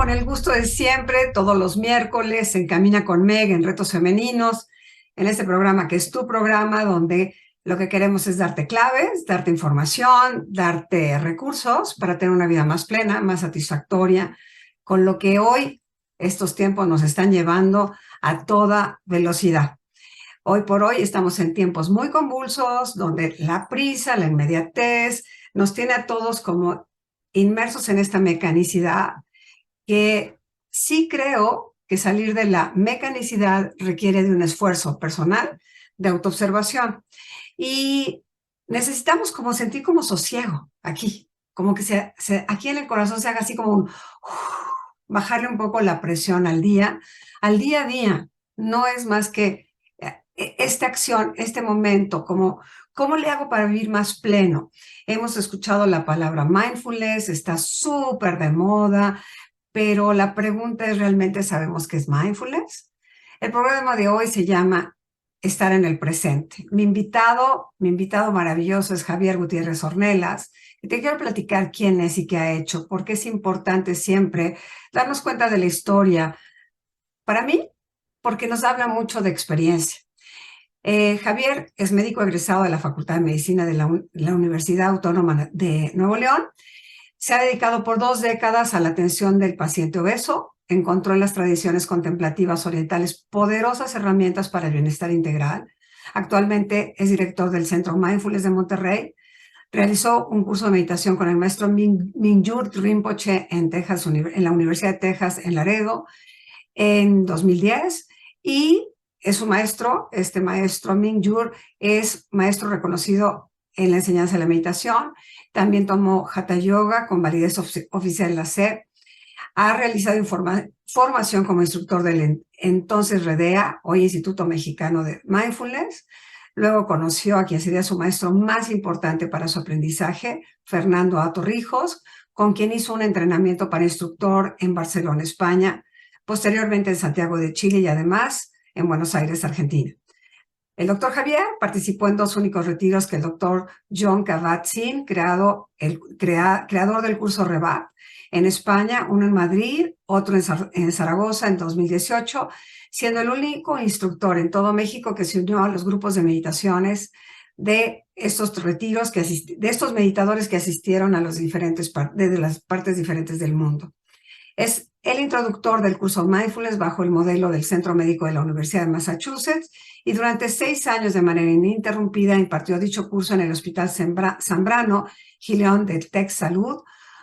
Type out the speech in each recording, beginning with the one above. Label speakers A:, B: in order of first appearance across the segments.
A: con el gusto de siempre, todos los miércoles en Camina con Meg en Retos Femeninos, en este programa que es tu programa, donde lo que queremos es darte claves, darte información, darte recursos para tener una vida más plena, más satisfactoria, con lo que hoy estos tiempos nos están llevando a toda velocidad. Hoy por hoy estamos en tiempos muy convulsos, donde la prisa, la inmediatez, nos tiene a todos como inmersos en esta mecanicidad que sí creo que salir de la mecanicidad requiere de un esfuerzo personal de autoobservación. Y necesitamos como sentir como sosiego aquí, como que aquí en el corazón se haga así como bajarle un poco la presión al día a día. No es más que esta acción, este momento, como ¿cómo le hago para vivir más pleno? Hemos escuchado la palabra mindfulness, está súper de moda, pero la pregunta es, ¿realmente sabemos qué es mindfulness? El programa de hoy se llama Estar en el presente. Mi invitado maravilloso es Javier Gutiérrez Ornelas, y te quiero platicar quién es y qué ha hecho, porque es importante siempre darnos cuenta de la historia. Para mí, porque nos habla mucho de experiencia. Javier es médico egresado de la Facultad de Medicina de la Universidad Autónoma de Nuevo León. Se ha dedicado por 2 décadas a la atención del paciente obeso. Encontró en las tradiciones contemplativas orientales poderosas herramientas para el bienestar integral. Actualmente es director del Centro Mindfulness de Monterrey. Realizó un curso de meditación con el maestro Mingyur Rinpoche en la Universidad de Texas en Laredo en 2010 y es su maestro. Este maestro Mingyur es maestro reconocido en la enseñanza de la meditación. También tomó Hatha Yoga con validez oficial en la SEP. Ha realizado formación como instructor del entonces REDEA, hoy Instituto Mexicano de Mindfulness. Luego conoció a quien sería su maestro más importante para su aprendizaje, Fernando A. Torrijos, con quien hizo un entrenamiento para instructor en Barcelona, España, posteriormente en Santiago de Chile y además en Buenos Aires, Argentina. El doctor Javier participó en 2 únicos retiros que el doctor John Kabat-Zinn, creador del curso Rebat, en España, uno en Madrid, otro en Zaragoza en 2018, siendo el único instructor en todo México que se unió a los grupos de meditaciones de estos retiros, de estos meditadores que asistieron a desde las partes diferentes del mundo. Es el introductor del curso Mindfulness bajo el modelo del Centro Médico de la Universidad de Massachusetts y durante 6 años de manera ininterrumpida impartió dicho curso en el Hospital Zambrano Gileón de Tech Salud,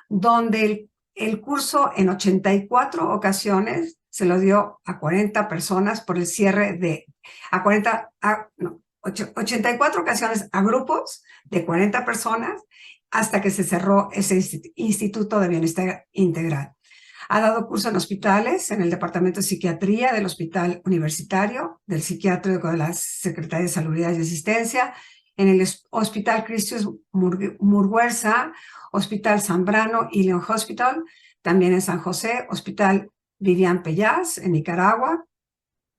A: donde el curso en 84 ocasiones se lo dio a 40 personas por el cierre de 84 ocasiones a grupos de 40 personas hasta que se cerró ese Instituto de Bienestar Integral. Ha dado curso en hospitales, en el Departamento de Psiquiatría del Hospital Universitario, del Psiquiátrico de la Secretaría de Salud y Asistencia, en el Hospital Christus Muguerza, Hospital Zambrano y León Hospital, también en San José, Hospital Vivian Pellás en Nicaragua,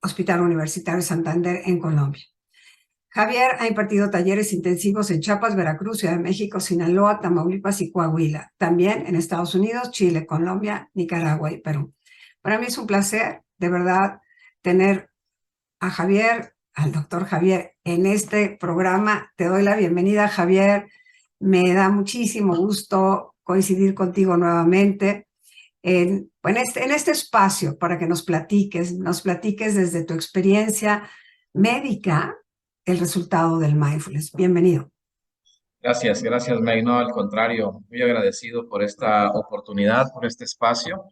A: Hospital Universitario de Santander en Colombia. Javier ha impartido talleres intensivos en Chiapas, Veracruz, Ciudad de México, Sinaloa, Tamaulipas y Coahuila. También en Estados Unidos, Chile, Colombia, Nicaragua y Perú. Para mí es un placer, de verdad, tener a Javier, al doctor Javier, en este programa. Te doy la bienvenida, Javier. Me da muchísimo gusto coincidir contigo nuevamente en este espacio para que nos platiques desde tu experiencia médica el resultado del mindfulness. Bienvenido.
B: Gracias, May. No, al contrario, muy agradecido por esta oportunidad, por este espacio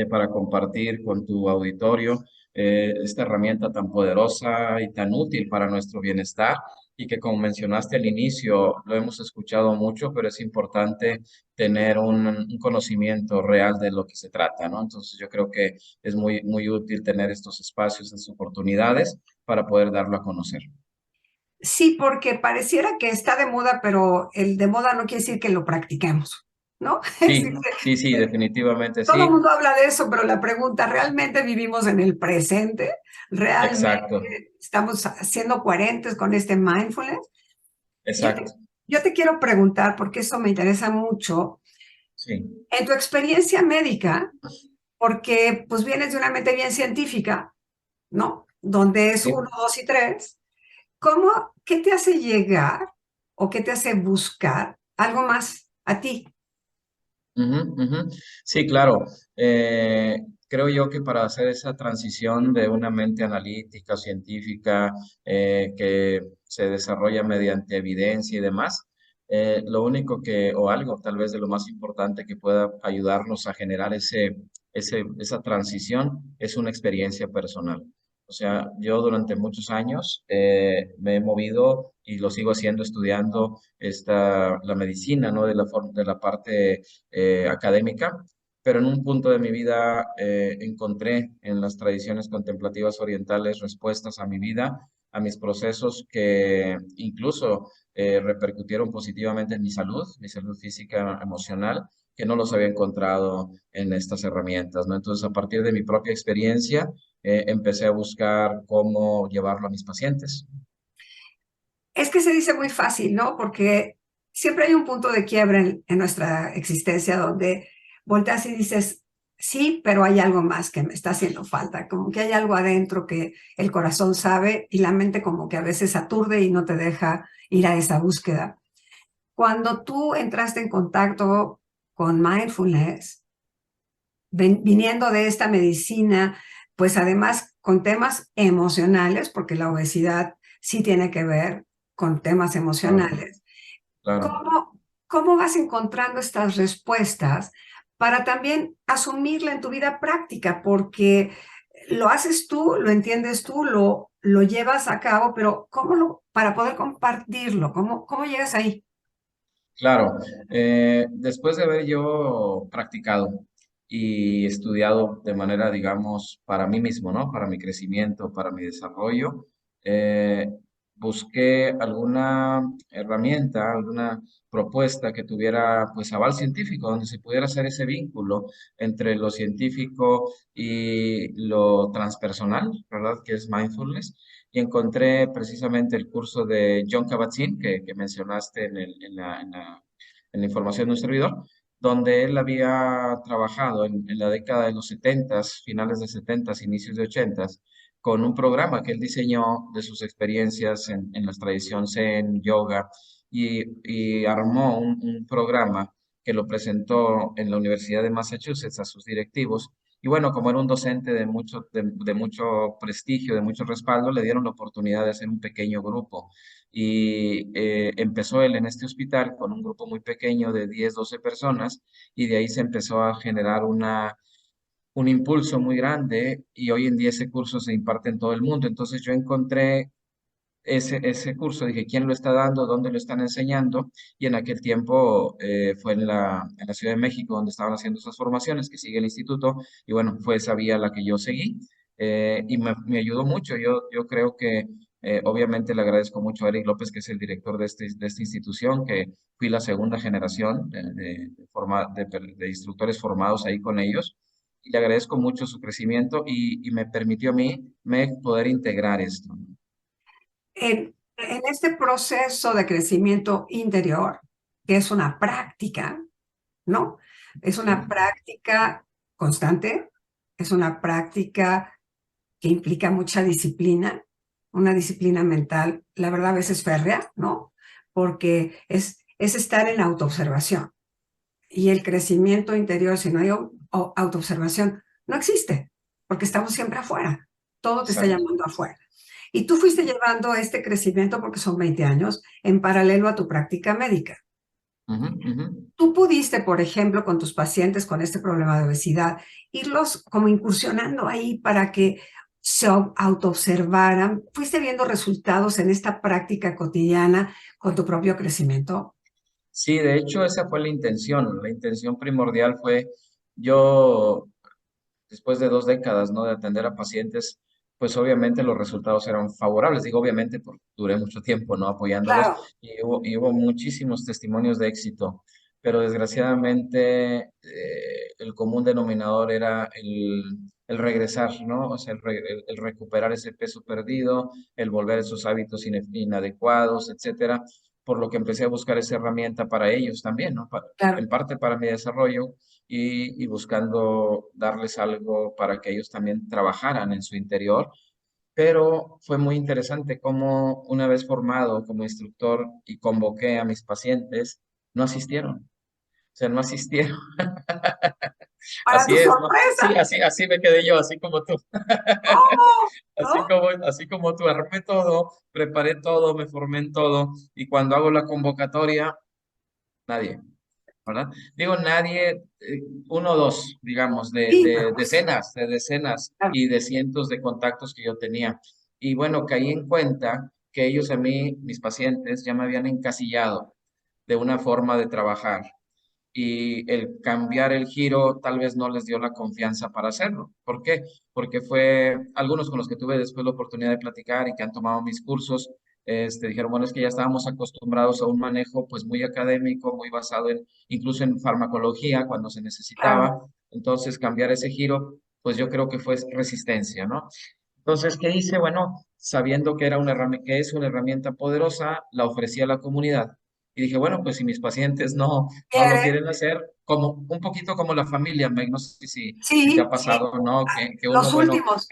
B: para compartir con tu auditorio esta herramienta tan poderosa y tan útil para nuestro bienestar y que, como mencionaste al inicio, lo hemos escuchado mucho, pero es importante tener un conocimiento real de lo que se trata, ¿no? Entonces yo creo que es muy útil tener estos espacios, estas oportunidades para poder darlo a conocer.
A: Sí, porque pareciera que está de moda, pero el de moda no quiere decir que lo practiquemos, ¿no? Es decir,
B: Sí, definitivamente
A: todo el
B: sí.
A: mundo habla de eso, pero la pregunta, ¿realmente vivimos en el presente?
B: Exacto,
A: ¿Realmente estamos siendo coherentes con este mindfulness? Yo te,
B: exacto.
A: yo te quiero preguntar, porque eso me interesa mucho,
B: Sí.
A: en tu experiencia médica, porque pues vienes de una mente bien científica, ¿no? Donde es
B: Sí.
A: uno, dos y tres. ¿Qué te hace llegar o qué te hace buscar algo más a ti?
B: Ujú, ujú. Sí, claro. Creo yo que para hacer esa transición de una mente analítica, científica, que se desarrolla mediante evidencia y demás, lo único que, o algo tal vez de lo más importante que pueda ayudarnos a generar esa transición es una experiencia personal. O sea, yo durante muchos años me he movido y lo sigo haciendo estudiando la medicina, ¿no? De la parte académica, pero en un punto de mi vida encontré en las tradiciones contemplativas orientales respuestas a mi vida, a mis procesos que incluso repercutieron positivamente en mi salud física, emocional, que no los había encontrado en estas herramientas, ¿no? Entonces, a partir de mi propia experiencia, empecé a buscar cómo llevarlo a mis pacientes.
A: Es que se dice muy fácil, ¿no? Porque siempre hay un punto de quiebre en nuestra existencia donde volteas y dices, sí, pero hay algo más que me está haciendo falta, como que hay algo adentro que el corazón sabe y la mente como que a veces aturde y no te deja ir a esa búsqueda. Cuando tú entraste en contacto con mindfulness, viniendo de esta medicina, pues además con temas emocionales, porque la obesidad sí tiene que ver con temas
B: Claro,
A: emocionales.
B: claro.
A: ¿Cómo vas encontrando estas respuestas para también asumirla en tu vida práctica? Porque lo haces tú, lo entiendes tú, lo llevas a cabo, pero para poder compartirlo, ¿cómo llegas ahí?
B: Claro, después de haber yo practicado y estudiado de manera, digamos, para mí mismo, ¿no? Para mi crecimiento, para mi desarrollo, eh, busqué alguna herramienta, alguna propuesta que tuviera, pues, aval científico, donde se pudiera hacer ese vínculo entre lo científico y lo transpersonal, ¿verdad? Que es mindfulness y encontré precisamente el curso de John Kabat-Zinn que mencionaste en la información de un servidor, donde él había trabajado en la década de los 70, finales de 70, inicios de 80, con un programa que él diseñó de sus experiencias en la tradición Zen, yoga, y armó un programa que lo presentó en la Universidad de Massachusetts a sus directivos y bueno, como era un docente de mucho prestigio, de mucho respaldo, le dieron la oportunidad de hacer un pequeño grupo. Y empezó él en este hospital con un grupo muy pequeño de 10 12 personas y de ahí se empezó a generar un impulso muy grande y hoy en día ese curso se imparte en todo el mundo. Entonces yo encontré ese curso, dije, ¿quién lo está dando? ¿Dónde lo están enseñando? Y en aquel tiempo fue en la Ciudad de México donde estaban haciendo esas formaciones, que sigue el instituto, y bueno, fue esa vía la que yo seguí, y me ayudó mucho. Yo creo que obviamente le agradezco mucho a Eric López, que es el director de esta institución, que fui la segunda generación de instructores formados ahí con ellos. Y le agradezco mucho su crecimiento y me permitió a mí poder integrar esto, ¿no?
A: En este proceso de crecimiento interior, que es una práctica, ¿no? Es
B: Sí.
A: una práctica constante, es una práctica que implica mucha disciplina, una disciplina mental, la verdad a veces férrea, ¿no? Porque es estar en autoobservación y el crecimiento interior, si no hay autoobservación, no existe, porque estamos siempre afuera, todo te está
B: Exacto.
A: llamando afuera. Y tú fuiste llevando este crecimiento, porque son 20 años, en paralelo a tu práctica médica.
B: Ujú, ujú.
A: Tú pudiste, por ejemplo, con tus pacientes con este problema de obesidad, irlos como incursionando ahí para que se autoobservaran. ¿Fuiste viendo resultados en esta práctica cotidiana con tu propio crecimiento?
B: Sí, de hecho esa fue la intención. La intención primordial fue yo, después de 2 décadas, ¿no? De atender a pacientes, pues obviamente los resultados eran favorables. Digo, obviamente porque duré mucho tiempo, ¿no? Apoyándolos
A: Claro.
B: y hubo muchísimos testimonios de éxito, pero desgraciadamente el común denominador era el regresar, ¿no? O sea, el recuperar ese peso perdido, el volver a esos hábitos inadecuados, etcétera. por lo que empecé a buscar esa herramienta para ellos también, ¿no?
A: claro.
B: En parte para mi desarrollo y buscando darles algo para que ellos también trabajaran en su interior, pero fue muy interesante cómo una vez formado como instructor y convoqué a mis pacientes, no asistieron. O sea, no asistieron.
A: Para
B: Así
A: tu
B: es, ¿no? Sí,
A: sorpresa,
B: así me quedé yo, así como tú.
A: ¿cómo? ¿No?
B: Así como tú, armé todo, preparé todo, me formé en todo, y cuando hago la convocatoria, nadie, ¿verdad? Digo nadie, uno o dos, digamos,
A: Sí, pero pues,
B: de decenas
A: claro.
B: y de cientos de contactos que yo tenía. Y bueno, caí en cuenta que ellos a mí, mis pacientes, ya me habían encasillado de una forma de trabajar y el cambiar el giro tal vez no les dio la confianza para hacerlo. ¿Por qué? Porque fue algunos con los que tuve después la oportunidad de platicar y que han tomado mis cursos, dijeron, bueno, es que ya estábamos acostumbrados a un manejo pues muy académico, muy basado en incluso en farmacología cuando se
A: Claro.
B: necesitaba. Entonces, cambiar ese giro, pues yo creo que fue resistencia, ¿no? Entonces, ¿qué hice? Bueno, sabiendo que era una que es una herramienta poderosa, la ofrecí a la comunidad. Y dije, bueno, pues si mis pacientes no lo
A: ¿Quieren?
B: quieren hacer, como un poquito como la familia, Meg, no sé si te ha
A: Sí, sí.
B: pasado, ¿no? Que uno,
A: Los
B: bueno,
A: últimos.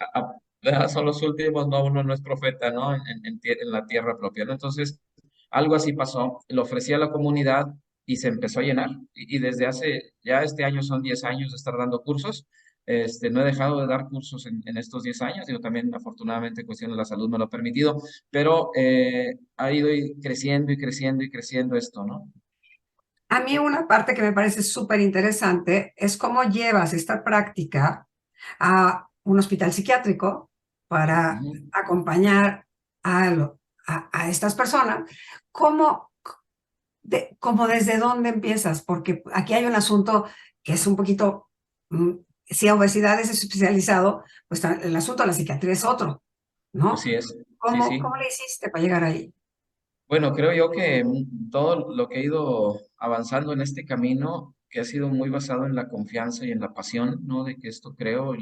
B: ¿verdad? Son los últimos, no, uno no es profeta, ¿no? En la tierra propia, ¿no? Entonces, algo así pasó, lo ofrecí a la comunidad y se empezó a llenar. Y desde hace, ya este año son 10 años de estar dando cursos. No he dejado de dar cursos en estos 10 años, digo, también afortunadamente cuestión de la salud me lo ha permitido, pero ha ido creciendo y creciendo y creciendo esto, ¿no?
A: A mí una parte que me parece súper interesante es cómo llevas esta práctica a un hospital psiquiátrico para
B: Ujú.
A: acompañar a estas personas. ¿Cómo, cómo desde dónde empiezas? Porque aquí hay un asunto que es un poquito, mm, si obesidad es especializado, pues el asunto de la psiquiatría es otro, ¿no?
B: Así es, sí, sí.
A: ¿Cómo le hiciste para llegar ahí?
B: Bueno, creo yo que todo lo que he ido avanzando en este camino, que ha sido muy basado en la confianza y en la pasión, ¿no? De que esto creo,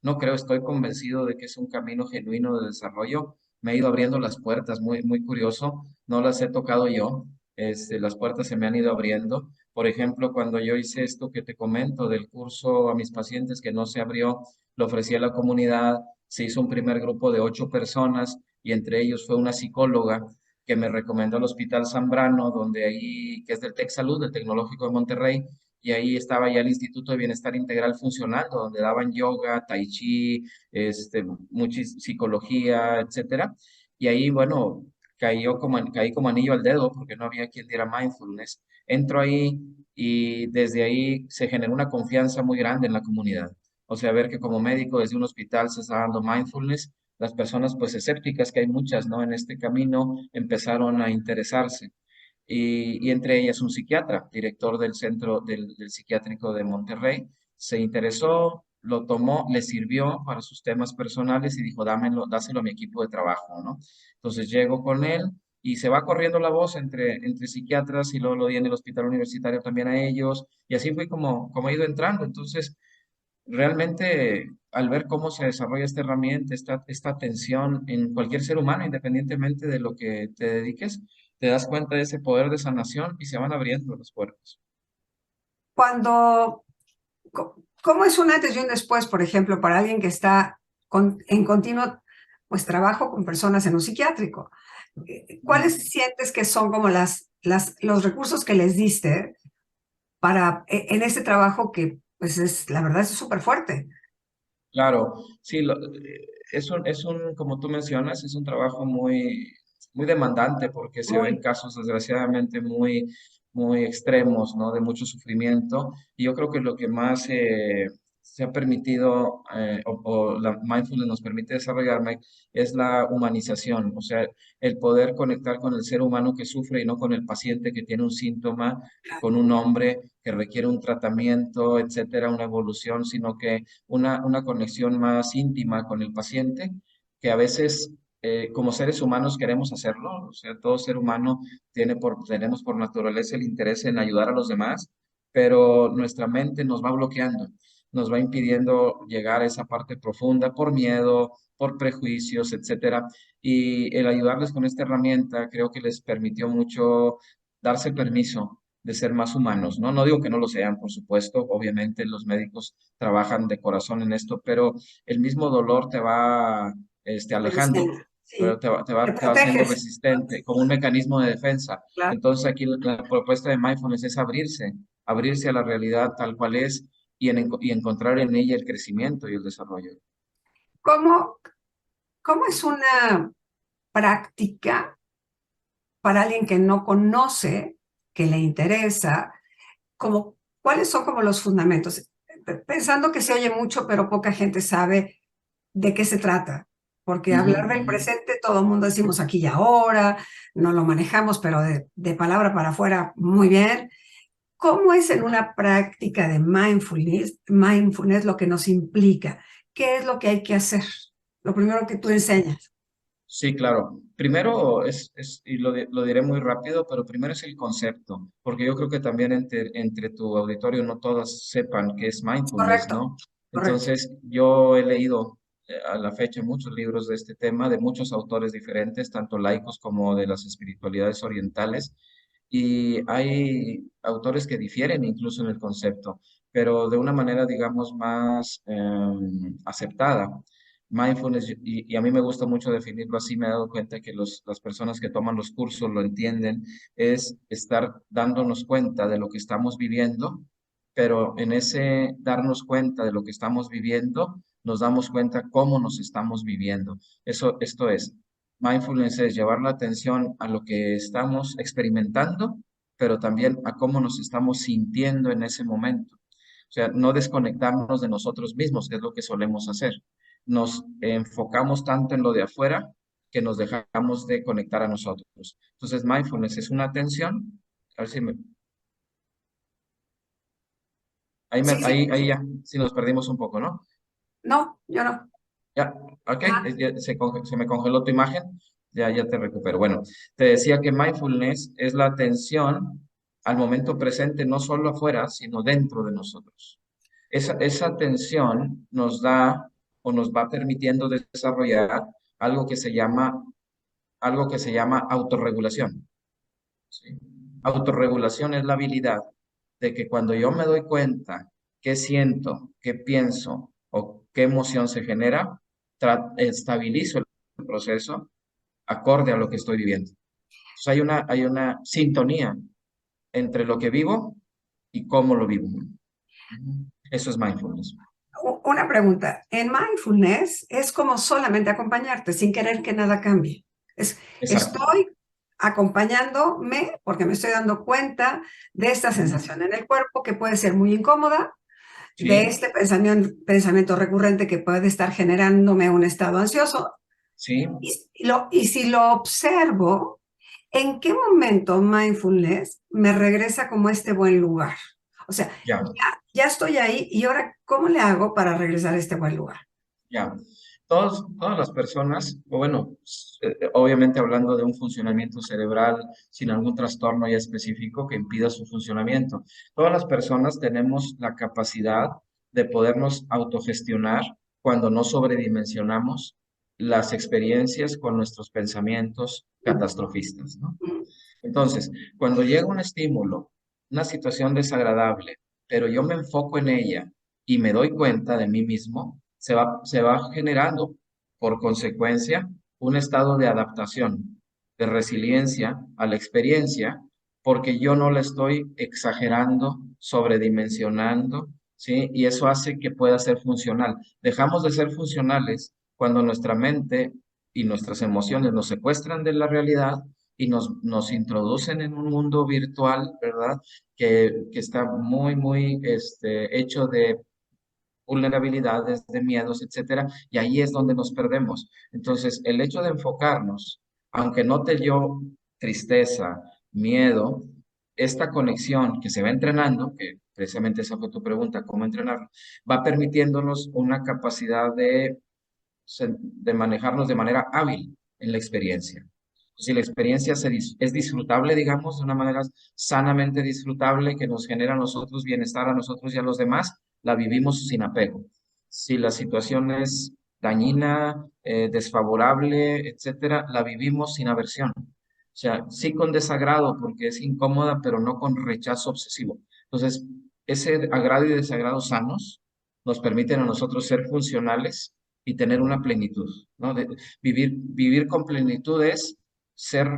B: no creo, estoy convencido de que es un camino genuino de desarrollo. Me ha ido abriendo las puertas, muy, muy curioso. No las he tocado yo, las puertas se me han ido abriendo. Por ejemplo, cuando yo hice esto que te comento del curso a mis pacientes que no se abrió, lo ofrecí a la comunidad, se hizo un primer grupo de 8 personas y entre ellos fue una psicóloga que me recomendó el Hospital Zambrano, donde ahí, que es del Tec Salud, del Tecnológico de Monterrey, y ahí estaba ya el Instituto de Bienestar Integral funcionando, donde daban yoga, tai chi, mucha psicología, etcétera. Y ahí, bueno, caí como anillo al dedo porque no había quien diera mindfulness. Entro ahí y desde ahí se generó una confianza muy grande en la comunidad. O sea, ver que como médico desde un hospital se está dando mindfulness, las personas pues escépticas, que hay muchas, ¿no? En este camino empezaron a interesarse. Y entre ellas un psiquiatra, director del centro del psiquiátrico de Monterrey, se interesó, lo tomó, le sirvió para sus temas personales y dijo, dáselo a mi equipo de trabajo, ¿no? Entonces llego con él y se va corriendo la voz entre psiquiatras y luego lo di en el hospital universitario también a ellos y así fue como he ido entrando. Entonces, realmente, al ver cómo se desarrolla esta herramienta, esta atención en cualquier ser humano, independientemente de lo que te dediques, te das cuenta de ese poder de sanación y se van abriendo las puertas.
A: Cuando, ¿cómo es un antes y un después, por ejemplo, para alguien que está en continuo pues, trabajo con personas en un psiquiátrico? ¿Cuáles sientes que son como los recursos que les diste para, en este trabajo que, pues, es, la verdad, es súper fuerte?
B: Claro, sí, como tú mencionas, es un trabajo muy, muy demandante porque se ven
A: Muy.
B: casos desgraciadamente muy, muy extremos, ¿no? De mucho sufrimiento. Y yo creo que lo que más se ha permitido, o la mindfulness nos permite desarrollar, Mike, es la humanización, o sea, el poder conectar con el ser humano que sufre y no con el paciente que tiene un síntoma, con un nombre que requiere un tratamiento, etcétera, una evolución, sino que una conexión más íntima con el paciente, que a veces como seres humanos queremos hacerlo, o sea, todo ser humano tenemos por naturaleza el interés en ayudar a los demás, pero nuestra mente nos va bloqueando. nos va impidiendo llegar a esa parte profunda por miedo, por prejuicios, etcétera. Y el ayudarles con esta herramienta creo que les permitió mucho darse permiso de ser más humanos, ¿no? No digo que no lo sean, por supuesto, obviamente los médicos trabajan de corazón en esto, pero el mismo dolor te va alejando,
A: Medicina,
B: pero
A: sí. Te
B: te va haciendo
A: proteges,
B: resistente, como un mecanismo de defensa.
A: claro.
B: Entonces aquí la propuesta de mindfulness es abrirse a la realidad tal cual es y encontrar en ella el crecimiento y el desarrollo.
A: ¿Cómo, cómo es una práctica para alguien que no conoce, que le interesa? Como, ¿cuáles son como los fundamentos? Pensando que se oye mucho, pero poca gente sabe de qué se trata. Porque
B: Ujú,
A: hablar del
B: ujú.
A: presente, todo el mundo decimos aquí y ahora, no lo manejamos, pero de palabra para afuera, muy bien. ¿Cómo es en una práctica de mindfulness lo que nos implica? ¿Qué es lo que hay que hacer? Lo primero que tú enseñas.
B: Sí, claro. Primero y lo diré muy rápido, pero primero es el concepto, porque yo creo que también entre tu auditorio no todas sepan qué es mindfulness,
A: Correcto,
B: ¿no?
A: correcto.
B: Entonces, yo he leído a la fecha muchos libros de este tema, de muchos autores diferentes, tanto laicos como de las espiritualidades orientales, y hay autores que difieren incluso en el concepto, pero de una manera, digamos, más aceptada. Mindfulness, y a mí me gusta mucho definirlo así, me he dado cuenta que las personas que toman los cursos lo entienden, es estar dándonos cuenta de lo que estamos viviendo, pero en ese darnos cuenta de lo que estamos viviendo, nos damos cuenta cómo nos estamos viviendo. Esto es, mindfulness es llevar la atención a lo que estamos experimentando, pero también a cómo nos estamos sintiendo en ese momento. O sea, no desconectarnos de nosotros mismos, que es lo que solemos hacer. Nos enfocamos tanto en lo de afuera que nos dejamos de conectar a nosotros. Entonces, mindfulness es una atención. A ver si
A: Sí, sí.
B: ahí ya, si nos perdimos un poco, ¿no?
A: No, yo no.
B: Ya, ok,
A: Ah,
B: se me congeló tu imagen, ya te recupero. Bueno, te decía que mindfulness es la atención al momento presente, no solo afuera, sino dentro de nosotros. Esa atención nos da o nos va permitiendo desarrollar algo que se llama, algo que se llama autorregulación. ¿Sí? Autorregulación es la habilidad de que cuando yo me doy cuenta qué siento, qué pienso o qué emoción se genera, estabilizo el proceso acorde a lo que estoy viviendo. Entonces hay una sintonía entre lo que vivo y cómo lo vivo. Ujú. Eso es mindfulness.
A: una pregunta. En mindfulness es como solamente acompañarte sin querer que nada cambie.
B: Exacto.
A: Estoy acompañándome porque me estoy dando cuenta de esta
B: Ujú.
A: sensación en el cuerpo que puede ser muy incómoda, de
B: Sí,
A: este pensamiento recurrente que puede estar generándome un estado ansioso.
B: sí,
A: Y si lo observo, ¿en qué momento mindfulness me regresa como a este buen lugar? O sea,
B: ya.
A: ya estoy ahí y ahora, ¿cómo le hago para regresar a este buen lugar?
B: Ya, todas las personas, o bueno, obviamente hablando de un funcionamiento cerebral sin algún trastorno ya específico que impida su funcionamiento, todas las personas tenemos la capacidad de podernos autogestionar cuando no sobredimensionamos las experiencias con nuestros pensamientos catastrofistas, ¿no? Entonces, cuando llega un estímulo, una situación desagradable, pero yo me enfoco en ella y me doy cuenta de mí mismo, se va generando por consecuencia un estado de adaptación, de resiliencia a la experiencia, porque yo no la estoy exagerando, sobredimensionando, ¿sí? Y eso hace que pueda ser funcional. Dejamos de ser funcionales cuando nuestra mente y nuestras emociones nos secuestran de la realidad y nos introducen en un mundo virtual, ¿verdad? Que está muy hecho de vulnerabilidades, de miedos, etcétera, y ahí es donde nos perdemos. Entonces, el hecho de enfocarnos, aunque note yo tristeza, miedo, esta conexión que se va entrenando, que precisamente esa fue tu pregunta, ¿cómo entrenarlo? Va permitiéndonos una capacidad de manejarnos de manera hábil en la experiencia. Si la experiencia es disfrutable, digamos, de una manera sanamente disfrutable que nos genera a nosotros bienestar, a nosotros y a los demás, la vivimos sin apego. Si la situación es dañina, desfavorable, etcétera, la vivimos sin aversión. O sea, sí con desagrado porque es incómoda, pero no con rechazo obsesivo. Entonces, ese agrado y desagrado sanos nos permiten a nosotros ser funcionales y tener una plenitud, ¿no? Vivir con plenitud es ser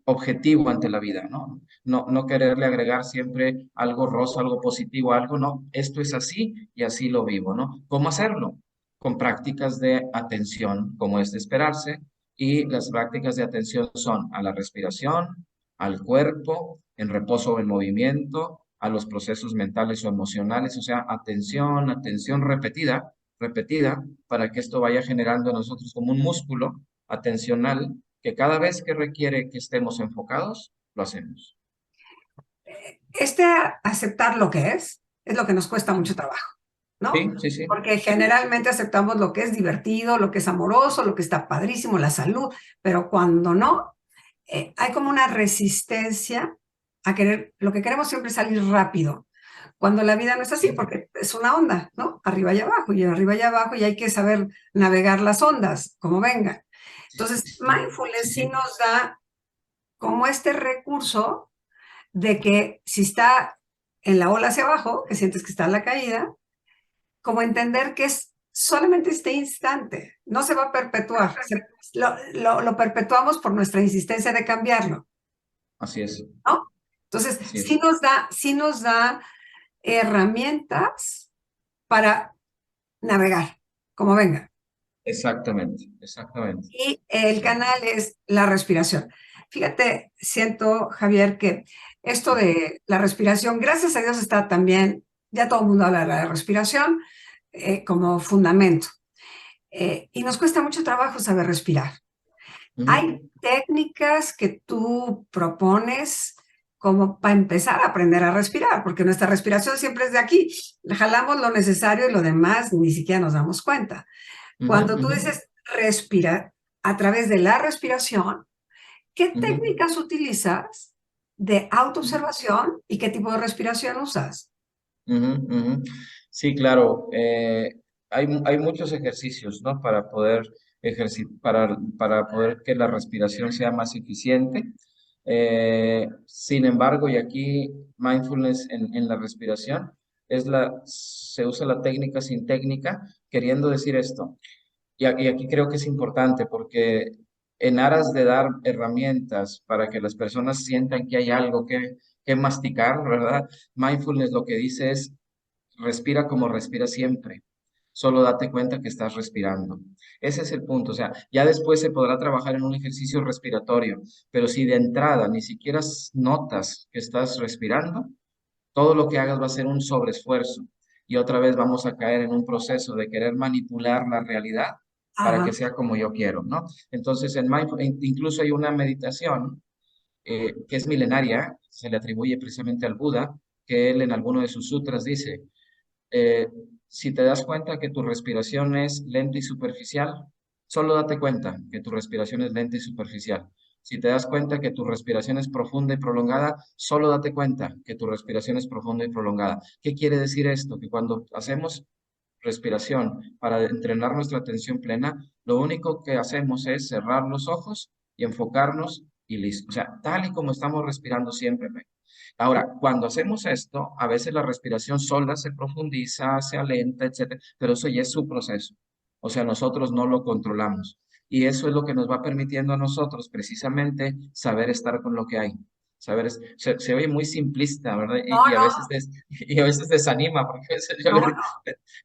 B: objetivo ante la vida, ¿no? No quererle agregar siempre algo rosa, algo positivo, algo, no, esto es así y así lo vivo, ¿no? ¿Cómo hacerlo? Con prácticas de atención, como es de esperarse, y las prácticas de atención son a la respiración, al cuerpo, en reposo o en movimiento, a los procesos mentales o emocionales, o sea, atención, atención repetida, repetida, para que esto vaya generando en nosotros como un músculo atencional que cada vez que requiere que estemos enfocados, lo hacemos.
A: Este aceptar lo que es lo que nos cuesta mucho trabajo, ¿no?
B: Sí, sí, sí.
A: Porque generalmente aceptamos lo que es divertido, lo que es amoroso, lo que está padrísimo, la salud, pero cuando no, hay como una resistencia a querer, lo que queremos siempre es salir rápido, cuando la vida no es así, porque es una onda, ¿no? Arriba y abajo, y hay que saber navegar las ondas, como vengan. Entonces, mindfulness sí
B: Sí.
A: nos da como este recurso de que si está en la ola hacia abajo, que sientes que está en la caída, como entender que es solamente este instante, no se va a perpetuar, lo perpetuamos por nuestra insistencia de cambiarlo,
B: Así es,
A: ¿no? Entonces,
B: así es.
A: sí nos da herramientas para navegar, como venga.
B: Exactamente, exactamente.
A: Y el
B: Exacto.
A: canal es la respiración. Fíjate, siento, Javier, que esto de la respiración, gracias a Dios está también, ya todo el mundo habla de la respiración como fundamento. Y nos cuesta mucho trabajo saber respirar.
B: Ujú.
A: Hay técnicas que tú propones como para empezar a aprender a respirar, porque nuestra respiración siempre es de aquí. Jalamos lo necesario y lo demás ni siquiera nos damos cuenta.
B: Ujú,
A: Cuando tú
B: ujú,
A: dices respira a través de la respiración, ¿qué
B: ujú.
A: técnicas utilizas de autoobservación y qué tipo de respiración usas?
B: Ujú, ujú. Sí, claro. Hay muchos ejercicios, ¿no? Para poder para poder que la respiración sea más eficiente. Sin embargo, y aquí mindfulness en la respiración se usa la técnica sin técnica, queriendo decir esto. Y aquí creo que es importante porque en aras de dar herramientas para que las personas sientan que hay algo que masticar, ¿verdad? Mindfulness lo que dice es respira como respira siempre. Solo date cuenta que estás respirando. Ese es el punto. O sea, ya después se podrá trabajar en un ejercicio respiratorio, pero si de entrada ni siquiera notas que estás respirando, todo lo que hagas va a ser un sobreesfuerzo. Y otra vez vamos a caer en un proceso de querer manipular la realidad para que
A: Ajá,
B: sea como yo quiero, ¿no? Entonces, incluso hay una meditación que es milenaria, se le atribuye precisamente al Buda, que él en alguno de sus sutras dice, eh, si te das cuenta que tu respiración es lenta y superficial, solo date cuenta que tu respiración es lenta y superficial. Si te das cuenta que tu respiración es profunda y prolongada, solo date cuenta que tu respiración es profunda y prolongada. ¿Qué quiere decir esto? Que cuando hacemos respiración para entrenar nuestra atención plena, lo único que hacemos es cerrar los ojos y enfocarnos y listo. O sea, tal y como estamos respirando siempre. Ahora, cuando hacemos esto, a veces la respiración sola se profundiza, se alenta, etcétera, pero eso ya es su proceso. O sea, nosotros no lo controlamos. Y eso es lo que nos va permitiendo a nosotros precisamente saber estar con lo que hay. Se oye muy simplista, ¿verdad?
A: no,
B: Y a
A: no,
B: veces y a veces desanima, porque a veces yo
A: no,
B: le,
A: no.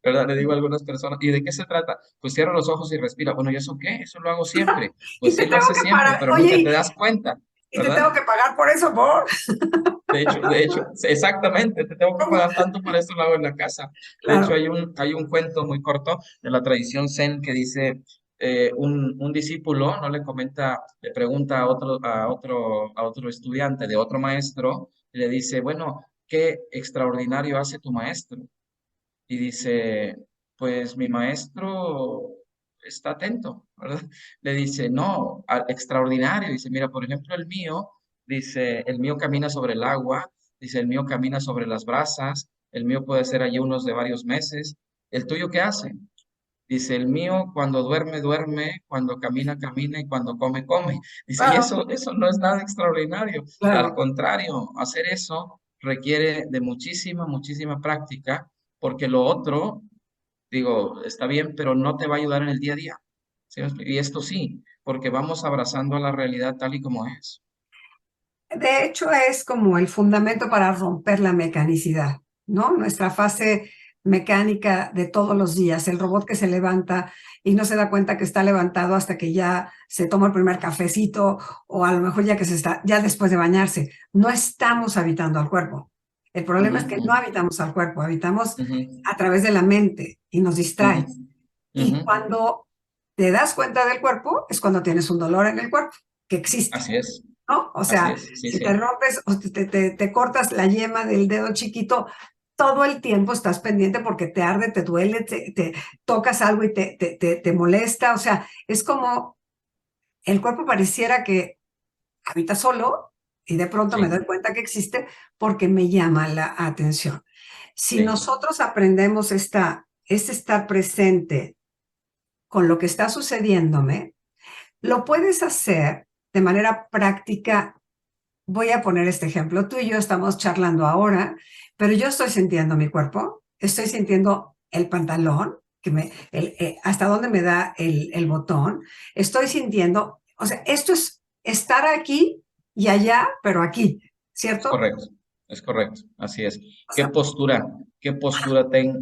B: ¿verdad? Le digo a algunas personas, ¿y de qué se trata? Pues cierra los ojos y respira. Bueno, ¿y eso qué? Eso lo hago siempre.
A: Y
B: Pues
A: te
B: sí lo
A: tengo
B: haces
A: que
B: siempre,
A: parar,
B: pero nunca
A: oye,
B: te das cuenta,
A: y te
B: ¿verdad?
A: tengo que pagar por eso, por.
B: De hecho, exactamente, te tengo que
A: ¿Cómo?
B: pagar tanto por esto lo hago en la casa. De hecho,
A: Claro.
B: hay un cuento muy corto de la tradición Zen que dice, un discípulo no le comenta, le pregunta a otro estudiante de otro maestro, y le dice, bueno, ¿qué extraordinario hace tu maestro? Y dice, pues mi maestro está atento, ¿verdad? Le dice, no, extraordinario. Dice, mira, por ejemplo, el mío camina sobre el agua, dice, el mío camina sobre las brasas, el mío puede ser ayunos de varios meses. ¿El tuyo qué hace? Dice, el mío cuando duerme, duerme, cuando camina, camina y cuando come, come. Dice, y
A: Claro,
B: eso no es nada extraordinario. Al
A: claro.
B: contrario, hacer eso requiere de muchísima, muchísima práctica, porque lo otro, digo, está bien, pero no te va a ayudar en el día a día. ¿Sí me explico? Y esto sí, porque vamos abrazando a la realidad tal y como es.
A: De hecho, es como el fundamento para romper la mecanicidad, ¿no? Nuestra fase mecánica de todos los días, el robot que se levanta y no se da cuenta que está levantado hasta que ya se toma el primer cafecito o a lo mejor ya que se está, ya después de bañarse. No estamos habitando al cuerpo. El problema es que no
B: Ujú,
A: habitamos al cuerpo, habitamos
B: ujú,
A: a través de la mente y nos
B: ujú,
A: distrae.
B: ujú,
A: Y
B: ujú.
A: cuando te das cuenta del cuerpo, es cuando tienes un dolor en el cuerpo que existe.
B: Así es,
A: ¿No? O
B: así
A: sea,
B: es, sí,
A: si te
B: sí.
A: rompes o te cortas la yema del dedo chiquito, todo el tiempo estás pendiente porque te arde, te duele, te tocas algo y te molesta. O sea, es como el cuerpo pareciera que habita solo y de pronto me
B: Sí,
A: doy cuenta que existe porque me llama la atención. Si
B: sí,
A: nosotros aprendemos este estar presente con lo que está sucediéndome, lo puedes hacer de manera práctica. Voy a poner este ejemplo. Tú y yo estamos charlando ahora, pero yo estoy sintiendo mi cuerpo, estoy sintiendo el pantalón, hasta dónde me da el botón, estoy sintiendo, o sea, esto es estar aquí y allá, pero aquí,
B: es
A: ¿cierto?
B: correcto, es correcto, así es.
A: O
B: ¿Qué
A: sea,
B: postura,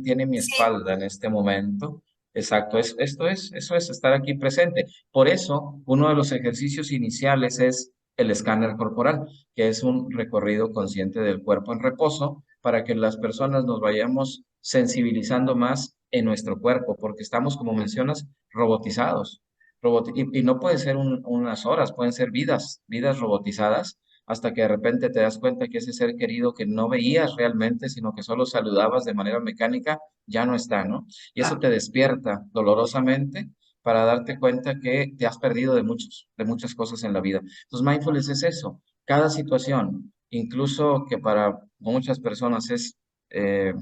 B: tiene mi
A: sí,
B: espalda en este momento? Exacto, eso es estar aquí presente. Por eso, uno de los ejercicios iniciales es el escáner corporal, que es un recorrido consciente del cuerpo en reposo para que las personas nos vayamos sensibilizando más en nuestro cuerpo, porque estamos, como mencionas, robotizados. Y no puede ser unas horas, pueden ser vidas robotizadas hasta que de repente te das cuenta que ese ser querido que no veías realmente, sino que solo saludabas de manera mecánica, ya no está, ¿no? Y eso
A: ah,
B: te despierta dolorosamente para darte cuenta que te has perdido de muchas cosas en la vida. Entonces, mindfulness es eso, cada situación, incluso que para muchas personas es eh,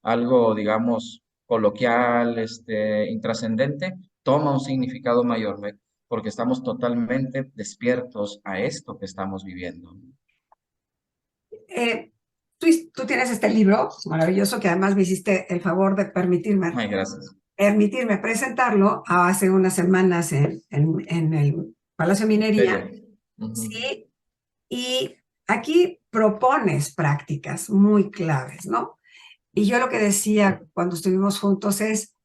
B: algo, digamos, coloquial, intrascendente, toma un significado mayor, porque estamos totalmente despiertos a esto que estamos viviendo.
A: eh, tú tienes este libro maravilloso que además me hiciste el favor de
B: Ay, gracias.
A: permitirme presentarlo hace unas semanas en el Palacio
B: Wikipedia.
A: Minería.
B: Ujú.
A: Sí, y aquí propones prácticas muy claves, ¿no? Y yo lo que decía cuando estuvimos juntos es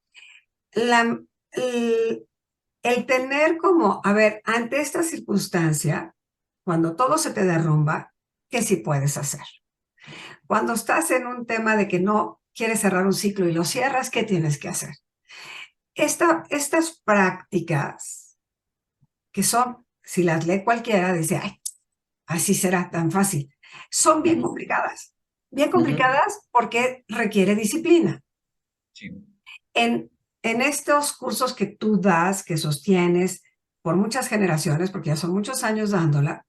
A: la, el, el tener como, a ver, ante esta circunstancia, cuando todo se te derrumba, ¿qué sí puedes hacer? Cuando estás en un tema de que no quieres cerrar un ciclo y lo cierras, ¿qué tienes que hacer? Estas prácticas que son, si las lee cualquiera, dice, ay, así será tan fácil. Son
B: Ujú.
A: bien
B: Ujú.
A: complicadas porque requiere disciplina.
B: Sí.
A: En, en estos cursos que tú das, que sostienes por muchas generaciones, porque ya son muchos años dándola,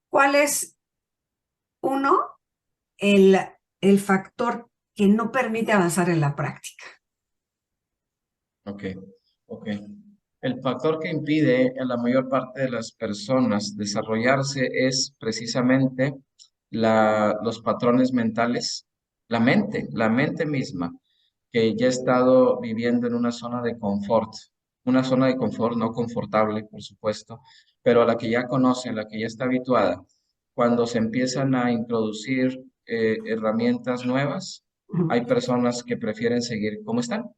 A: ¿cuál es uno, el, el factor que no permite avanzar en la práctica?
B: Ok, ok. El factor que impide a la mayor parte de las personas desarrollarse es precisamente los patrones mentales, la mente misma, que ya ha estado viviendo en una zona de confort no confortable, por supuesto, pero a la que ya conoce, a la que ya está habituada. Cuando se empiezan a introducir herramientas nuevas, hay personas que prefieren seguir como están.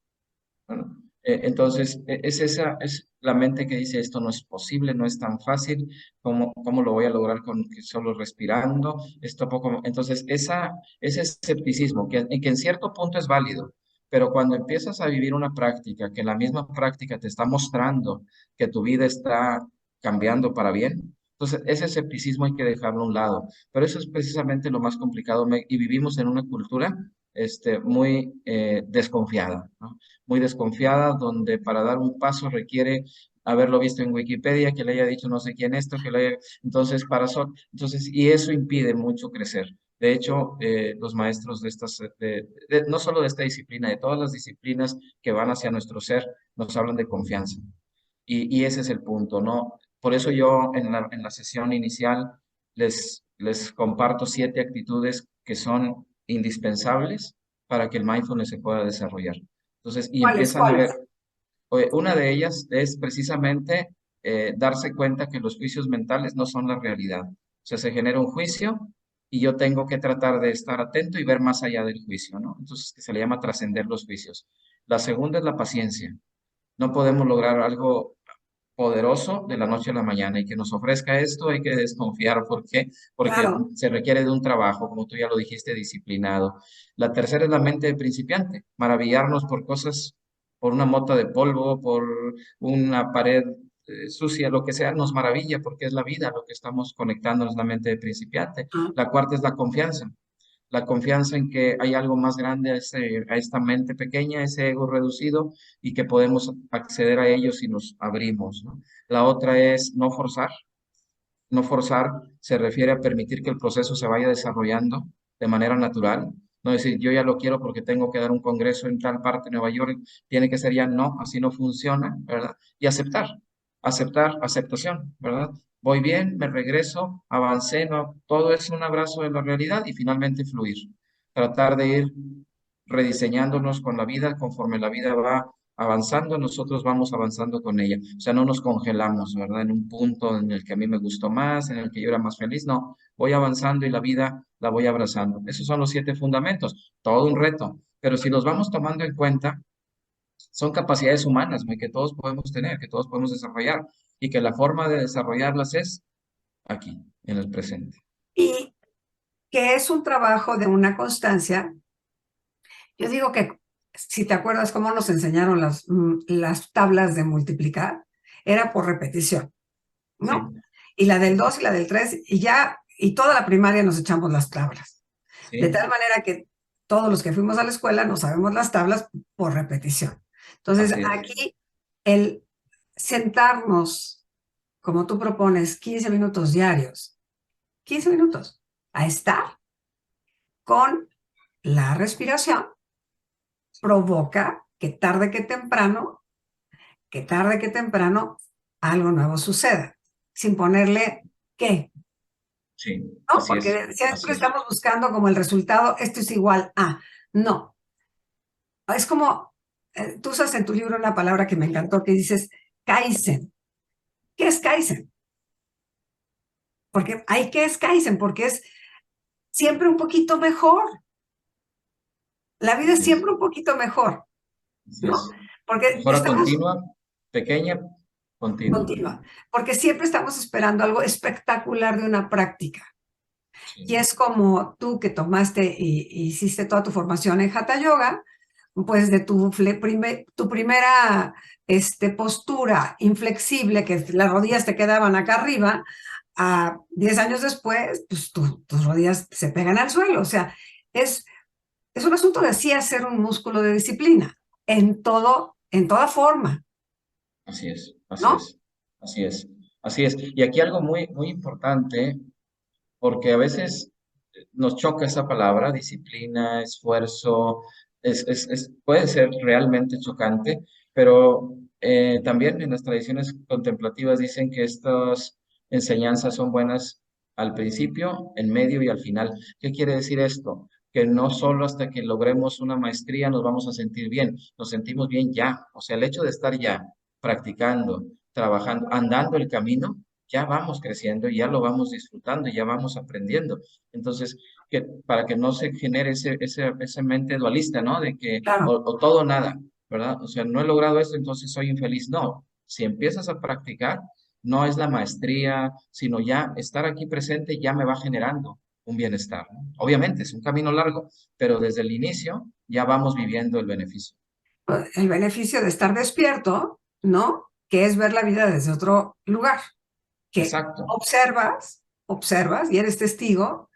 B: Bueno, entonces, es la mente que dice esto no es posible, no es tan fácil, ¿cómo lo voy a lograr con que solo respirando? Esto poco, entonces, ese escepticismo, que en cierto punto es válido, pero cuando empiezas a vivir una práctica, que la misma práctica te está mostrando que tu vida está cambiando para bien, entonces ese escepticismo hay que dejarlo a un lado, pero eso es precisamente lo más complicado, y vivimos en una cultura muy desconfiada, ¿no? Muy desconfiada, donde para dar un paso requiere haberlo visto en Wikipedia, que le haya dicho no sé quién esto, entonces, y eso impide mucho crecer. De hecho, los maestros de estas, no solo de esta disciplina, de todas las disciplinas que van hacia nuestro ser, nos hablan de confianza. Y ese es el punto, ¿no? Por eso yo en la sesión inicial les comparto 7 actitudes que son indispensables para que el mindfulness se pueda desarrollar. Entonces, y
A: ¿Cuáles,
B: empiezan a ver,
A: cuáles?
B: una de ellas es precisamente darse cuenta que los juicios mentales no son la realidad. O sea, se genera un juicio y yo tengo que tratar de estar atento y ver más allá del juicio, ¿no? Entonces, que se le llama trascender los juicios. La segunda es la paciencia. No podemos lograr algo poderoso de la noche a la mañana y que nos ofrezca esto hay que desconfiar. ¿Por qué? Porque
A: Claro.
B: se requiere de un trabajo, como tú ya lo dijiste, disciplinado. La tercera es la mente de principiante, maravillarnos por cosas, por una mota de polvo, por una pared sucia, lo que sea, nos maravilla porque es la vida lo que estamos conectándonos la mente de principiante.
A: Ah,
B: La cuarta es la confianza en que hay algo más grande a esta mente pequeña, ese ego reducido, y que podemos acceder a ellos si nos abrimos, ¿no? La otra es no forzar. No forzar se refiere a permitir que el proceso se vaya desarrollando de manera natural. No decir, yo ya lo quiero porque tengo que dar un congreso en tal parte de Nueva York, tiene que ser ya, no, así no funciona, ¿verdad? Y aceptación, ¿verdad? Voy bien, me regreso, avancé, no, todo es un abrazo de la realidad y finalmente fluir. Tratar de ir rediseñándonos con la vida conforme la vida va avanzando, nosotros vamos avanzando con ella. O sea, no nos congelamos, ¿verdad? En un punto en el que a mí me gustó más, en el que yo era más feliz. No, voy avanzando y la vida la voy abrazando. Esos son los 7 fundamentos. Todo un reto. Pero si los vamos tomando en cuenta, son capacidades humanas, ¿no? Que todos podemos tener, que todos podemos desarrollar y que la forma de desarrollarlas es aquí, en el presente.
A: y que es un trabajo de una constancia. Yo digo que, si te acuerdas cómo nos enseñaron las tablas de multiplicar, era por repetición,
B: Sí,
A: ¿no? Y la del 2 y la del 3 y ya, y toda la primaria nos echamos las tablas. De
B: sí,
A: tal manera que todos los que fuimos a la escuela no sabemos las tablas por repetición. Entonces,
B: así es.
A: aquí el sentarnos, como tú propones, 15 minutos diarios, 15 minutos, a estar con la respiración, provoca que tarde que temprano, algo nuevo suceda, sin ponerle qué,
B: Sí,
A: ¿no?
B: así es,
A: Porque siempre
B: así es.
A: estamos buscando como el resultado, esto es igual a, no, es como, tú usas en tu libro una palabra que me encantó, que dices Kaizen. ¿Qué es Kaizen? Porque hay que es Kaizen, porque es siempre un poquito mejor. La vida es
B: Así es.
A: siempre un poquito mejor,
B: Así
A: ¿no?
B: es.
A: Porque
B: Mejora
A: estamos
B: continua, pequeña, continua.
A: continua, porque siempre estamos esperando algo espectacular de una práctica. Y
B: Sí,
A: es como tú que tomaste y hiciste toda tu formación en Hatha Yoga, pues de tu primera postura inflexible, que las rodillas te quedaban acá arriba, a 10 años después, pues tus rodillas se pegan al suelo. O sea, es, es un asunto de así hacer un músculo de disciplina en toda forma,
B: así es, así
A: ¿no?
B: es, así es, así es. Y aquí algo muy, muy importante, porque a veces nos choca esa palabra, disciplina, esfuerzo, puede ser realmente chocante, pero también en las tradiciones contemplativas dicen que estas enseñanzas son buenas al principio, en medio y al final. ¿Qué quiere decir esto? Que no solo hasta que logremos una maestría nos vamos a sentir bien, nos sentimos bien ya. O sea, el hecho de estar ya practicando, trabajando, andando el camino, ya vamos creciendo y ya lo vamos disfrutando y ya vamos aprendiendo. Entonces, para que no se genere esa mente dualista, ¿no? De que
A: Claro.
B: o todo o nada, ¿verdad? O sea, no he logrado esto, entonces soy infeliz. No, si empiezas a practicar, no es la maestría, sino ya estar aquí presente ya me va generando un bienestar, ¿no? Obviamente es un camino largo, pero desde el inicio ya vamos viviendo el beneficio.
A: El beneficio de estar despierto, ¿no? Que es ver la vida desde otro lugar, que
B: Exacto,
A: observas y eres testigo,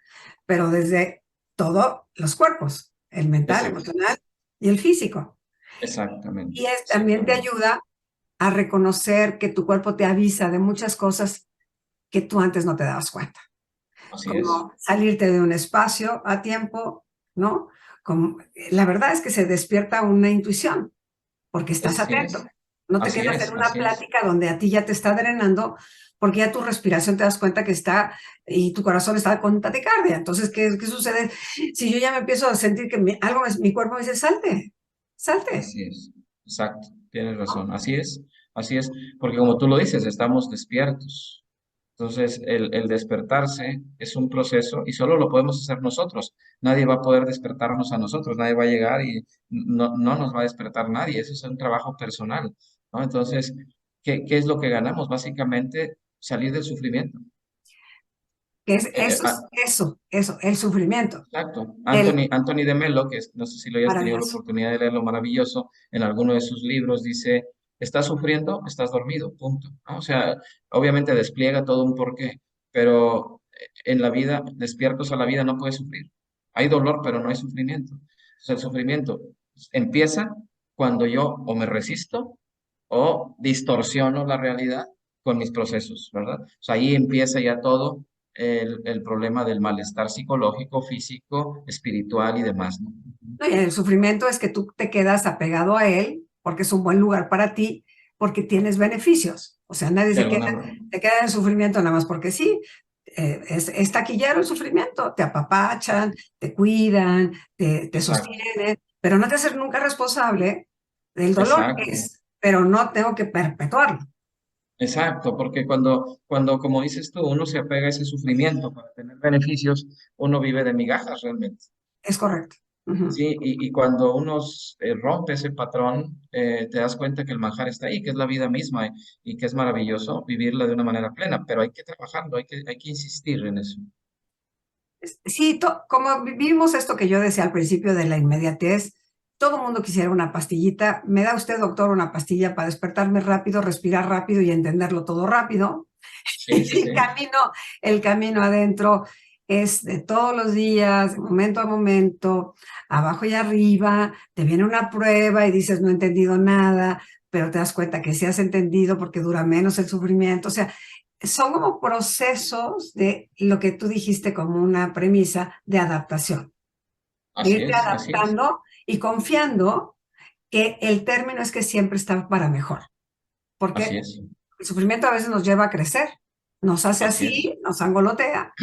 A: pero desde todos los cuerpos, el mental,
B: exacto,
A: emocional y el físico.
B: exactamente,
A: Y también te
B: exactamente.
A: ayuda a reconocer que tu cuerpo te avisa de muchas cosas que tú antes no te dabas cuenta.
B: Así es.
A: como salirte de un espacio a tiempo, ¿no? Como, la verdad es que se despierta una intuición, porque estás
B: Sí,
A: atento. No te
B: así
A: quedas en
B: es,
A: una
B: así es.
A: plática donde a ti ya te está drenando, porque ya tu respiración te das cuenta que está, y tu corazón está con taquicardia. Entonces, ¿qué sucede? Si yo ya me empiezo a sentir que mi cuerpo me dice, salte, salte.
B: Así es, exacto, tienes razón, así es, porque como tú lo dices, estamos despiertos. Entonces, el despertarse es un proceso y solo lo podemos hacer nosotros. Nadie va a poder despertarnos a nosotros, nadie va a llegar y no nos va a despertar nadie. Eso es un trabajo personal, ¿no? Entonces, ¿qué es lo que ganamos? Básicamente, salir del sufrimiento.
A: Que es,
B: Eh, eh, ah,
A: eso, el sufrimiento.
B: Exacto.
A: El
B: Anthony de Mello, que no sé si lo hayas tenido la
A: maravilloso.
B: oportunidad de leerlo, maravilloso, en alguno de sus libros dice, estás sufriendo, estás dormido, punto. ¿No? O sea, obviamente despliega todo un porqué, pero en la vida, despiertos a la vida, no puedes sufrir. Hay dolor, pero no hay sufrimiento. O sea, el sufrimiento empieza cuando yo o me resisto o distorsiono la realidad con mis procesos, ¿verdad? O sea, ahí empieza ya todo el problema del malestar psicológico, físico, espiritual y demás, ¿no?
A: ¿No? Y el sufrimiento es que tú te quedas apegado a él porque es un buen lugar para ti, porque tienes beneficios. O sea, nadie
B: De alguna
A: se queda en el sufrimiento nada más porque sí. Es taquillero el sufrimiento, te apapachan, te cuidan, te
B: Exacto,
A: sostienen, pero no te hacen nunca responsable del dolor,
B: exacto,
A: pero no tengo que perpetuarlo.
B: exacto, porque como dices tú, uno se apega a ese sufrimiento para tener beneficios, uno vive de migajas realmente.
A: Es correcto. Ujú.
B: Sí, y cuando uno rompe ese patrón, te das cuenta que el manjar está ahí, que es la vida misma y que es maravilloso vivirla de una manera plena, pero hay que trabajarlo, hay que insistir en eso.
A: Sí, como vivimos esto que yo decía al principio de la inmediatez, todo el mundo quisiera una pastillita. ¿Me da usted, doctor, una pastilla para despertarme rápido, respirar rápido y entenderlo todo rápido?
B: Sí, sí, sí.
A: El camino adentro es de todos los días, de momento a momento, abajo y arriba. Te viene una prueba y dices, no he entendido nada, pero te das cuenta que sí has entendido porque dura menos el sufrimiento. O sea, son como procesos de lo que tú dijiste como una premisa de adaptación, de
B: Así
A: irte
B: es, así es,
A: adaptando y confiando que el término es que siempre está para mejor,
B: así
A: porque
B: es,
A: el sufrimiento a veces nos lleva a crecer, nos hace
B: así es,
A: así, nos angolotea,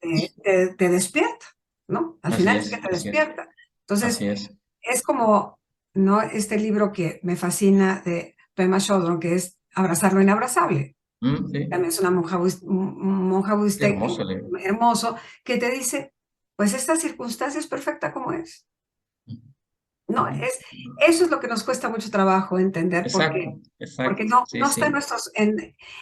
A: te despierta, ¿no? Al
B: así
A: final sí que
B: es,
A: te
B: así es,
A: despierta. Entonces,
B: así es.
A: es como, ¿no? Este libro que me fascina de Pema Chodron, que es Abrazar lo inabrazable.
B: Sí,
A: También es una monja
B: qué
A: budista
B: hermoso leer.
A: hermoso, que te dice, pues esta circunstancia es perfecta como es. No,
B: Ujú.
A: eso es lo que nos cuesta mucho trabajo entender,
B: Exacto,
A: porque
B: exacto,
A: no,
B: sí,
A: no está
B: sí,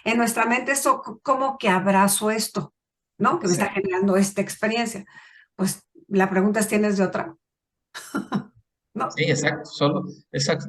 A: en nuestra mente eso, ¿cómo que abrazo esto? ¿No? Que me está
B: exacto.
A: generando esta experiencia. Pues la pregunta es, ¿tienes de otra? ¿No?
B: Sí, exacto,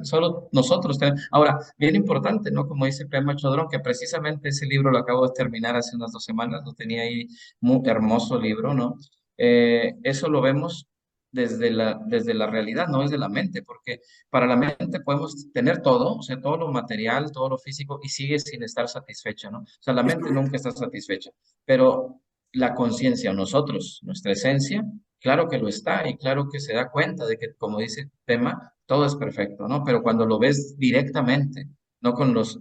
B: solo nosotros tenemos. Ahora, bien importante, ¿no? Como dice Pema Chodrón, que precisamente ese libro lo acabo de terminar hace unas 2 semanas, lo tenía ahí, muy hermoso libro, ¿no? Eso lo vemos desde la realidad, no desde la mente, porque para la mente podemos tener todo, o sea, todo lo material, todo lo físico, y sigue sin estar satisfecha, ¿no? O sea, la
A: Es
B: mente
A: correcto.
B: nunca está satisfecha, pero la conciencia, nosotros, nuestra esencia, claro que lo está y claro que se da cuenta de que, como dice el tema, todo es perfecto, ¿no? Pero cuando lo ves directamente, no con los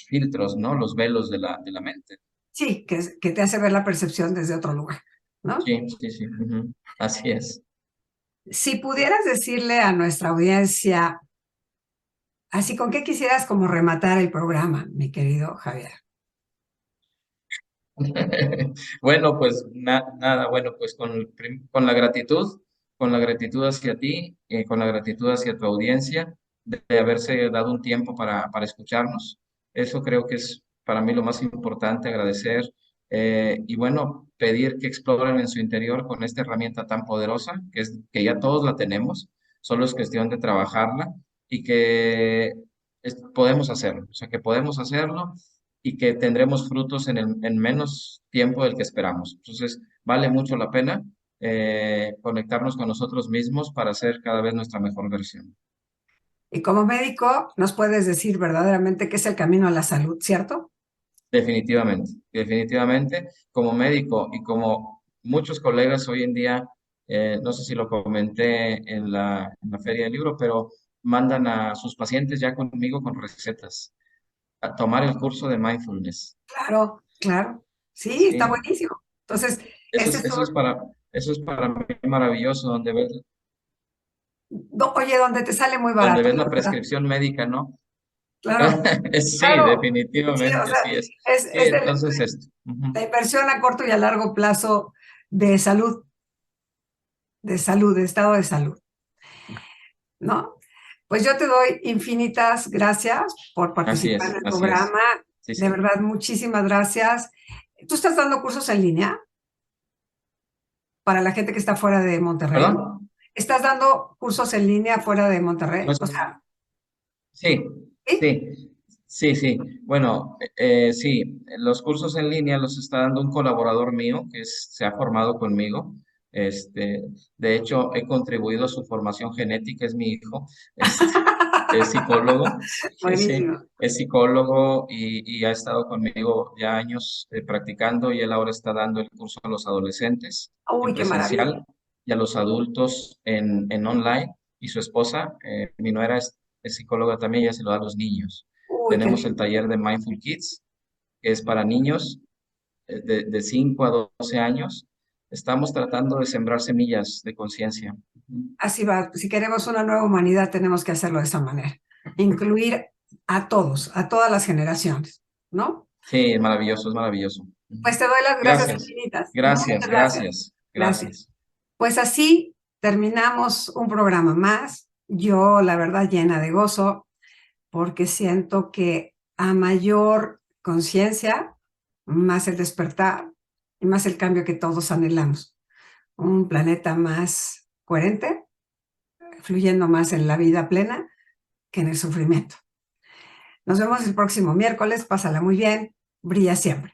B: filtros, ¿no? Los velos de la mente.
A: Sí, que te hace ver la percepción desde otro lugar, ¿no?
B: Sí, sí, sí. Ujú. Así es.
A: Si pudieras decirle a nuestra audiencia, así con qué quisieras como rematar el programa, mi querido Javier.
B: Bueno, pues nada, bueno, pues con la gratitud hacia ti, con la gratitud hacia tu audiencia, de haberse dado un tiempo para escucharnos. Eso creo que es para mí lo más importante, agradecer y bueno, pedir que exploren en su interior con esta herramienta tan poderosa, que ya todos la tenemos, solo es cuestión de trabajarla y que podemos hacerlo, o sea, que podemos hacerlo y que tendremos frutos en menos tiempo del que esperamos. Entonces, vale mucho la pena conectarnos con nosotros mismos para ser cada vez nuestra mejor versión.
A: Y como médico, nos puedes decir verdaderamente qué es el camino a la salud, ¿cierto?
B: Definitivamente, definitivamente, como médico y como muchos colegas hoy en día, no sé si lo comenté en la feria del libro, pero mandan a sus pacientes ya conmigo con recetas a tomar el curso de mindfulness.
A: Claro, claro. Sí, está
B: Sí,
A: buenísimo. Entonces,
B: eso es, eso es para mí maravilloso,
A: oye, donde te sale muy
B: donde
A: barato,
B: ves
A: la
B: la
A: verdad.
B: prescripción médica, ¿no?
A: Claro,
B: Sí,
A: claro. Sí, o
B: definitivamente,
A: sea,
B: así es. Sí,
A: es
B: entonces esto.
A: la
B: Ujú.
A: inversión a corto y a largo plazo de salud, de estado de salud, ¿no? Pues yo te doy infinitas gracias por
B: Así
A: participar en
B: es,
A: el
B: así es.
A: programa.
B: Sí,
A: De
B: sí.
A: verdad, muchísimas gracias. ¿Tú estás dando cursos en línea para la gente que está fuera de Monterrey?
B: ¿Perdón?
A: ¿Estás dando cursos en línea fuera de
B: No
A: Monterrey? O
B: es-
A: sea,
B: Sí,
A: ¿sí?
B: sí, sí, sí. Bueno, sí, los cursos en línea los está dando un colaborador mío se ha formado conmigo. Este, de hecho, he contribuido a su formación genética, es mi hijo. Es psicólogo, sí,
A: Buenísimo.
B: es psicólogo y ha estado conmigo ya años practicando y él ahora está dando el curso a los adolescentes
A: Uy,
B: en
A: qué maravilla.
B: presencial y a los adultos en online. Y su esposa, mi nuera, es psicóloga también, ella se lo da a los niños.
A: Uy, qué
B: Tenemos el
A: lindo.
B: taller de Mindful Kids, que es para niños de 5 a 12 años. Estamos tratando de sembrar semillas de conciencia.
A: Así va. Si queremos una nueva humanidad, tenemos que hacerlo de esa manera. Incluir a todos, a todas las generaciones, ¿no?
B: Sí, maravilloso, es maravilloso.
A: Pues te doy las gracias
B: Gracias,
A: infinitas. Muchas
B: gracias,
A: gracias.
B: gracias,
A: Gracias.
B: gracias.
A: Pues así terminamos un programa más. Yo, la verdad, llena de gozo, porque siento que a mayor conciencia, más el despertar y más el cambio que todos anhelamos. Un planeta más coherente, fluyendo más en la vida plena que en el sufrimiento. Nos vemos el próximo miércoles. Pásala muy bien. Brilla siempre.